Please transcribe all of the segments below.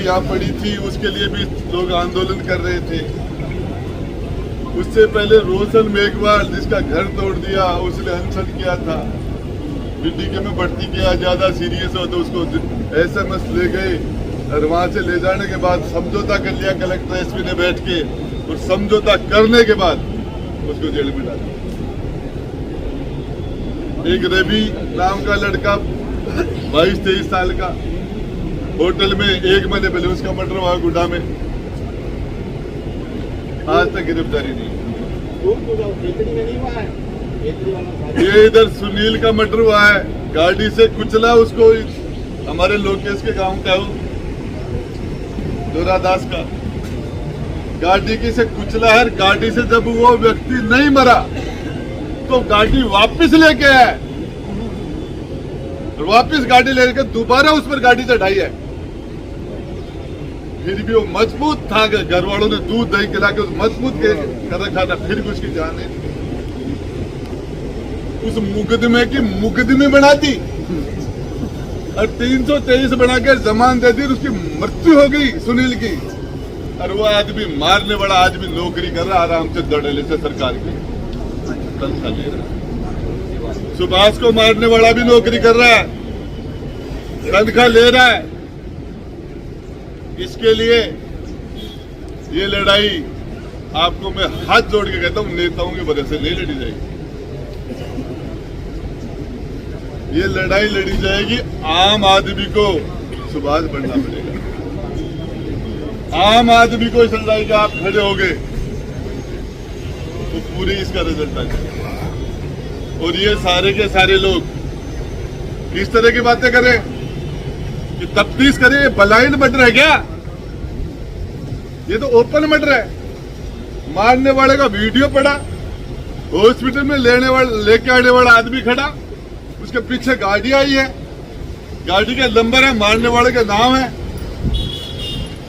यहाँ पड़ी थी, उसके लिए भी लोग आंदोलन कर रहे थे। उससे पहले रोशन मेघवाल जिसका घर तोड़ दिया, उसने अनशन किया था, बीडीके में भर्ती किया, ज्यादा सीरियस हो तो उसको SMS ले गए और वहां से ले जाने के बाद समझौता कर लिया कलेक्टर SP ने बैठ के, और समझौता करने के बाद उसको जेल में डाला। एक रवि नाम का लड़का 22-23 साल का, होटल में 1 महीने पहले उसका मर्डर हुआ गुड्डा में, आज तक गिरफ्तारी नहीं। ये इधर सुनील का मर्डर हुआ है, गाड़ी से कुचला उसको, हमारे लोकेश के गांव का दोरादास का, गाड़ी की से कुचला है। गाड़ी से जब वो व्यक्ति नहीं मरा तो गाड़ी वापस लेके आए, और वापस गाड़ी लेकर दोबारा उस पर गाड़ी चढ़ाई है। फिर भी वो मजबूत था, घर वालों ने दूध दही खिला के उस मजबूत के कर रखा था, फिर भी उसकी जान नहीं। उस मुकदमे की मुकदमे बना दी और 323 बनाकर जमान दे दी, उसकी मृत्यु हो गई सुनील की। और वो आदमी मारने वाला आदमी नौकरी कर रहा आराम से दड़ेले से सरकार की तनख्वाह ले रहा है। सुभाष को मारने वाला भी नौकरी कर रहा है, तनख्वाह ले रहा है। इसके लिए ये लड़ाई आपको मैं हाथ जोड़ के कहता हूं, नेताओं की वजह से नहीं लड़ी जाएगी। ये लड़ाई लड़ी जाएगी, आम आदमी को सुभाष बनना पड़ेगा। आम आदमी को इस लड़ाई के आप खड़े हो गए तो पूरी इसका रिजल्ट आ जाएगा। और ये सारे के सारे लोग इस तरह की बातें करें कि तफ्तीश करें, ये ब्लाइंड मर्डर है क्या? ये तो ओपन मर्डर है। मारने वाले का वीडियो पड़ा, हॉस्पिटल में लेके आने वाला आदमी खड़ा, उसके पीछे गाड़ी आई है, गाड़ी का नंबर है, मारने वाले का नाम है।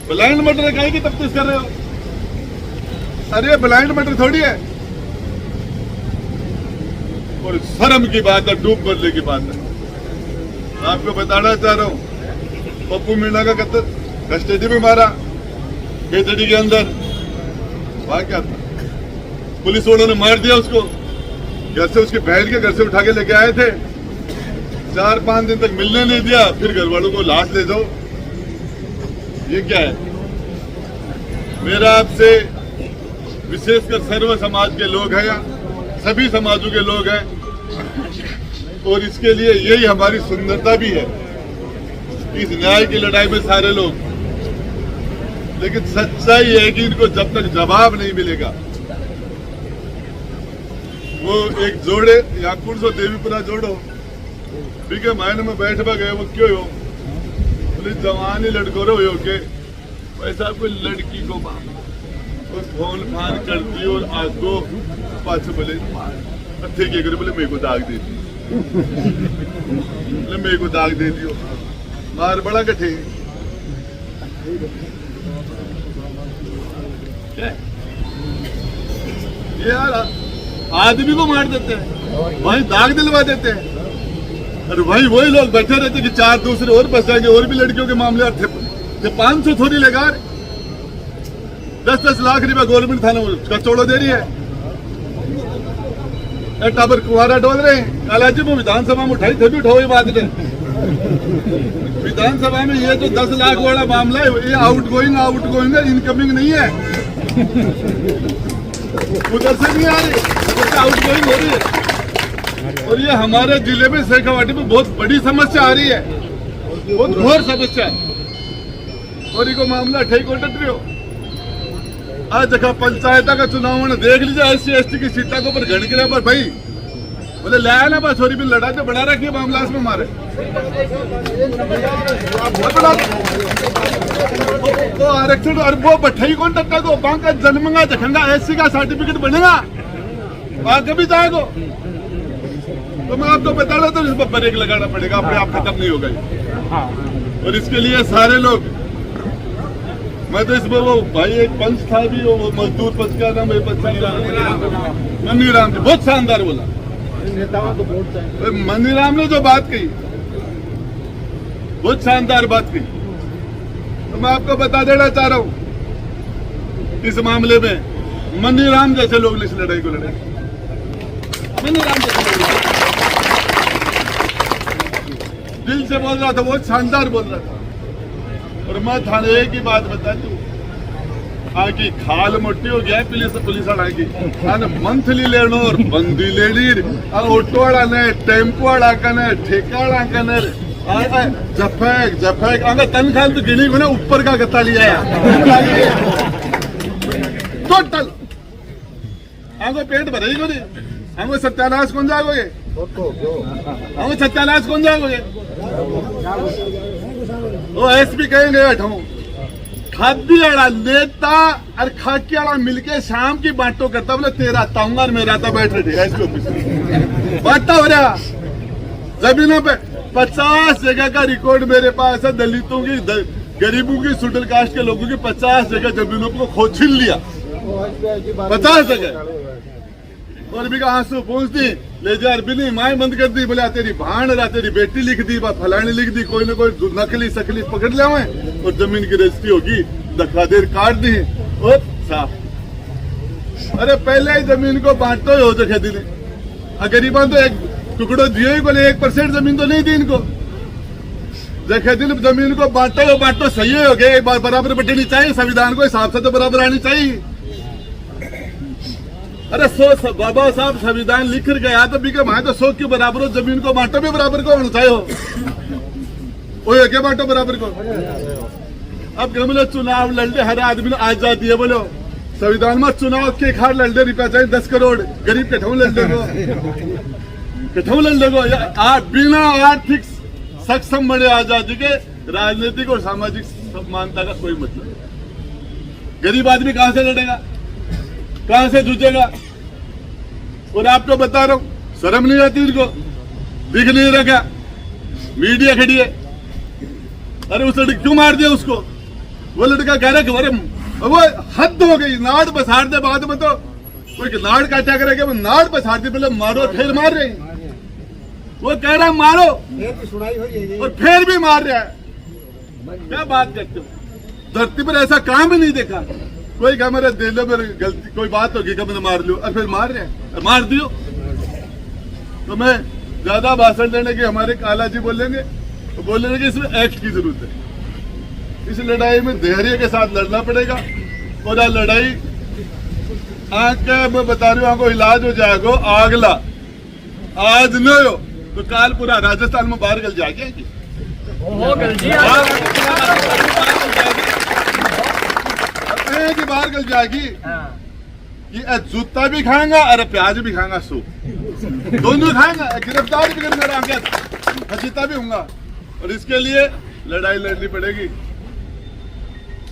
ब्लाइंड मर्डर है की तफ्तीश कर रहे हो? अरे ब्लाइंड मर्डर थोड़ी है। और शर्म की बात है, डूब मरने की बात है। आपको बताना चाह रहा हूं, पप्पू मीणा का कस्टडी में मारा केतड़ी के अंदर, वहां क्या था? पुलिस वालों ने मार दिया उसको। घर से उसकी बहन के घर से उठा के लेके आए थे, 4-5 दिन तक मिलने नहीं दिया, फिर घर वालों को लाश ले जाओ। ये क्या है? मेरा आपसे, विशेषकर सर्व समाज के लोग हैं, सभी समाजों के लोग हैं, और इसके लिए यही हमारी सुंदरता भी है, इस न्याय की लड़ाई में सारे लोग। लेकिन सच्चाई है कि इनको जब तक जवाब नहीं मिलेगा, वो एक जोड़े याकुर सो देवीपुरा जोड़ो बीके मायने में बैठ गए, वो क्यों हो? बोले जवान ही लड़को रहे हो के वैसा कोई लड़की को और फोन फान करती और आगो पाछे बोले थे करे, बोले मेरे को दाग दे दी, बोले मेरे को दाग दे दियो, मार बड़ा कठे। ये यार आदमी को मार देते हैं, वहीं दाग दिलवा देते हैं, और वहीं वही लोग बैठे रहते कि 4 दूसरे और बच जाएंगे, और भी लड़कियों के मामले थे। 500 थोड़ी लेगा, 10-10 लाख रुपया गवर्नमेंट थाना कचौड़ा दे रही है। टाबर कुआरा डोल रहे हैं। कालाजी में विधानसभा में उठाई थे, भी उठाओ ये बात ने विधानसभा में। ये तो 10 लाख वाला मामला है, ये आउट गोइंग है, इनकमिंग नहीं है, उधर से नहीं आ रही, आउट गोइंग हो रही है। और ये हमारे जिले में शेखावाटी में बहुत बड़ी समस्या आ रही है, बहुत घोर समस्या है। और इको मामला ठीक हो हो आज जगह पंचायत का चुनाव में देख लीजिए, SC/ST की सीटा के ऊपर घड़ गिरा पर भाई बोले लाया ना बस, छोरी भी लड़ा तो बढ़ा रखी मामला में मारे तो आरक्षण और वो बैठाई कौन टक्का को बैंक का जन्मंगा जखेंगा, SC का सर्टिफिकेट बनेगा वहां कभी जाएगा। तो मैं आपको बता रहा था, इस पर ब्रेक लगाना पड़ेगा, अपने आप खत्म नहीं होगा। और इसके लिए सारे लोग, मैं तो इसमें वो भाई एक पंच था भी, वो मजदूर पंच का नाम मनीराम जी, बहुत शानदार बोला। मनीराम ने जो बात कही बहुत शानदार बात कही। तो मैं आपको बता देना चाह रहा हूं, इस मामले में मनीराम जैसे लोग इस लड़ाई को लड़े। मनीराम जैसे लोग दिल से बोल रहा था, वो शानदार बोल रहा था। और मैं थाने एक ही बात बता दूं, आकी खाल मोटी हो गया पुलिस आकी मंथली लेनो और बंदी लेनी ऑटो वाला ने टेम्पो वाला कने ठेका वाला कने जफेक जफेक तनख्वाह तो गिनी को ना ऊपर का गत्ता लिया टोटल आगो पेट भरे को नहीं हमको सत्यानाश कौन जाओगे, हमको सत्यानाश कौन जाओगे। वो एसपी कहेंगे बैठाऊं खादी वाला नेता और खाकी वाला मिलके शाम की बांटो करता, बोले तेरा ताऊंगा और मेरा था बैठ रहे एसपी ऑफिस में बांटता हो रहा जमीनों पे। 50 जगह का रिकॉर्ड मेरे पास है, दलितों की गरीबों की शेड्यूल कास्ट के लोगों की 50 जगह जमीनों को खो छीन लिया, 50 जगह। और भी का आंसू पहुंच दी ले जा बिनी माए बंद कर दी, बोले तेरी भाण रहा तेरी बेटी लिख दी फलानी लिख दी, कोई ना कोई नकली सकली पकड़ लिया और जमीन की रजिस्ट्री होगी धक्का देर काट दी और साफ। अरे पहले ही जमीन को बांटो ही हो सके दिन गरीबों तो एक टुकड़ो दिए ही बोले 1% जमीन तो नहीं दी इनको, देखे दिन जमीन को बांटो सही हो गए, बराबर बटनी चाहिए, संविधान को हिसाब से तो बराबर आनी चाहिए। अरे 100 बाबा साहब संविधान लिख कर गया तो भी वहां तो 100 क्यों बराबर हो, जमीन को बांटो भी बराबर को होना चाहिए हो क्या बांटो बराबर को। अब बोलो चुनाव लड़ने हर आदमी ने आजादी है, बोलो संविधान में चुनाव के खार लड़ने रुपया चाहिए 10 करोड़ गरीब कठौ लड़ने को बिना आर्थिक सक्षम बने आजादी के राजनीतिक और सामाजिक समानता का कोई मतलब नहीं। गरीब आदमी कहां से लड़ेगा, कहां से जूझेगा। और आपको बता रहा हूं शर्म नहीं आती इनको, दिख नहीं रखा मीडिया खड़ी है। अरे उस लड़की क्यों मार दिया उसको, वो लड़का कह रहा कि अरे वो हद हो गई, नाड़ बसार दे बाद में तो कोई नाड़ काटा करेगा, वो नाड़ बसार दी पहले मारो फिर मार रहे, वो कह रहा मारो और फिर भी मार रहा है। क्या बात करते हो, धरती पर ऐसा काम ही नहीं देखा। कोई कहा मेरे दिल में गलती कोई बात होगी कि मैंने मार लियो और फिर मार रहे हैं, मार दियो। तो मैं ज्यादा भाषण देने के हमारे काला जी बोलेंगे तो बोलेंगे कि इसमें एक्ट की जरूरत है। इस लड़ाई में धैर्य के साथ लड़ना पड़ेगा और लड़ाई आंख मैं बता रही हूँ आपको इलाज हो जाएगा। आगला आज न हो तो काल पूरा राजस्थान में बाहर गल जाएगी, बाहर गल जाएगी कि जूता भी खाएंगा अरे प्याज भी खाएंगा, सूप दोनों खाएंगा, गिरफ्तार भी करेंगे, हसीता भी होगा। और इसके लिए लड़ाई लड़नी पड़ेगी।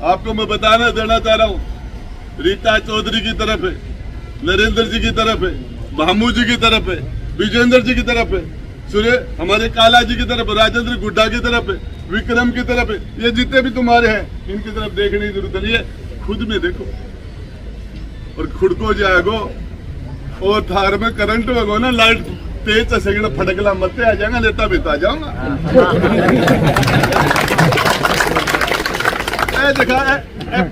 आपको मैं बताना देना चाह रहा हूँ, रीता चौधरी की तरफ है, नरेंद्र जी की तरफ है, भामू जी की तरफ है, विजेंद्र जी की तरफ है, सूर्य हमारे काला जी की तरफ है, राजेंद्र गुड्डा की तरफ है, विक्रम की तरफ है, ये जितने भी तुम्हारे हैं इनकी तरफ देखने की जरूरत नहीं है, खुद में देखो। और खुद को जाएगो और थार में करंट होगा ना, लाइट तेज सेकंड फटकला मत आ जाएगा, नेता भी तो आ जाऊंगा। देखा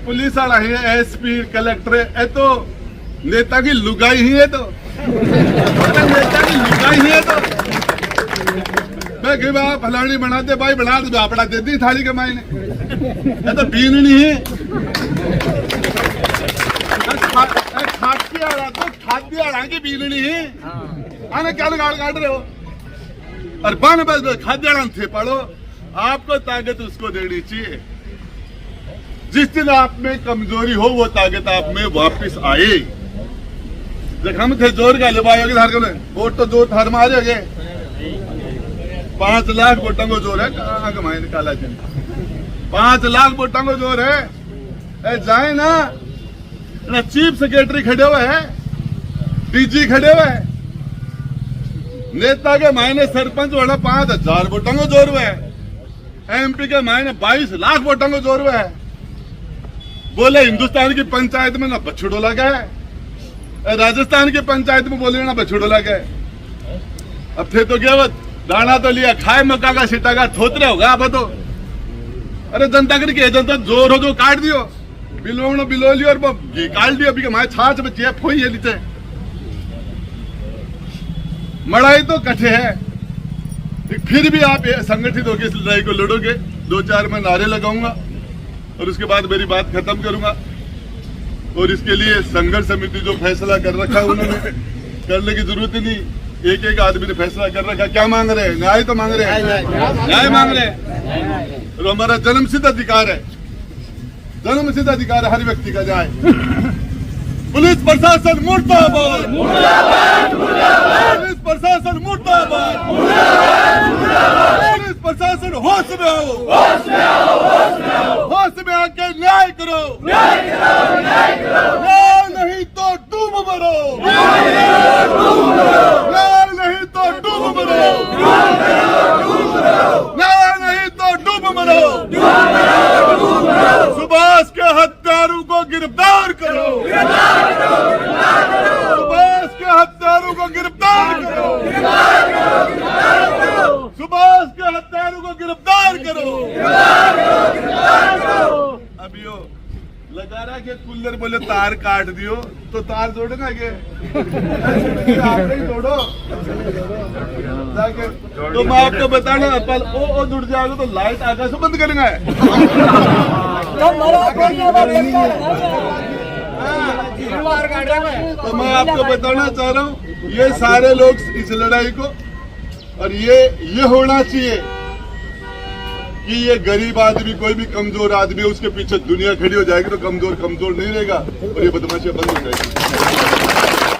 पुलिस वाला है, एसपी कलेक्टर है, तो नेता की लुगाई ही है, तो नेता की लुगाई ही है। तो मैं फलानी बनाते भाई बना दे आपड़ा दे दी थाली के मायने तो बीन नहीं है। खाद्य आड़ा की बीन नहीं है, आने क्या गाड़ काट रहे हो और बन बस खाद्य आड़ा थे पढ़ो। आपको ताकत उसको देनी चाहिए जिस दिन आप में कमजोरी हो, वो ताकत आप में वापस आए। जब हम थे जोर का लिबायोगे धार के वोट तो जोर थार मारे गए, 5 लाख वोटों को जोर है, कहाँ कमाए निकाला जी 5 लाख वोटों को जोर है। जाए ना चीफ सेक्रेटरी खड़े हुए हैं, डीजी खड़े हुए हैं, नेता के मायने सरपंच वाला 5000 वोटों को जोर हुए है, एमपी के मायने 22 लाख वोटों को जोर हुए है। बोले हिंदुस्तान की पंचायत में ना बछड़ो लगा है, राजस्थान की पंचायत में बोले ना बछड़ो लगा है। अब थे तो क्या दाना तो लिया खाए मक्का का सीटा का थोतरे होगा। अब तो अरे जनता करके जनता जोर हो जो काट दियो बिलो लियो और घी काट दियो अभी हमारे छाछ में चेप हो ये नीचे मड़ाई तो कठे है फिर भी आप संगठित होकर इस लड़ाई को लड़ोगे 2-4 मैं नारे लगाऊंगा और उसके बाद मेरी बात खत्म करूंगा और इसके लिए संघर्ष समिति जो फैसला कर रखा है उन्होंने करने की जरूरत ही नहीं एक आदमी ने फैसला कर रखा क्या मांग रहे हैं न्याय तो मांग रहे हैं न्याय मांग रहे हैं और हमारा जन्मसिद्ध अधिकार है हर व्यक्ति का जाए पुलिस प्रशासन मुर्दाबाद पुलिस प्रशासन मुर्दाबाद पुलिस प्रशासन होश में आओ होश में आके न्याय करो न्याय नहीं तो डूब मरो न्याय नहीं तो डूब मरो न्याय नहीं तो डूब मरो सुभाष के हत्यारों को गिरफ्तार करो सुभाष के हत्यारों को गिरफ्तार करो सुभाष के हत्यारों को गिरफ्तार करो अभी लगा रहा के कूलर बोले तार काट दियो तो तार जोड़ेगा के आप नहीं जोड़ो तो मैं आपको बताना ओ जुड़ जाएगा तो लाइट आकाश से बंद करेंगे तो मैं आपको बताना चाह रहा हूँ ये सारे लोग इस लड़ाई को और ये होना चाहिए कि ये गरीब आदमी कोई भी कमजोर आदमी उसके पीछे दुनिया खड़ी हो जाएगी तो कमजोर नहीं रहेगा और ये बदमाशियां बंद हो जाएगी।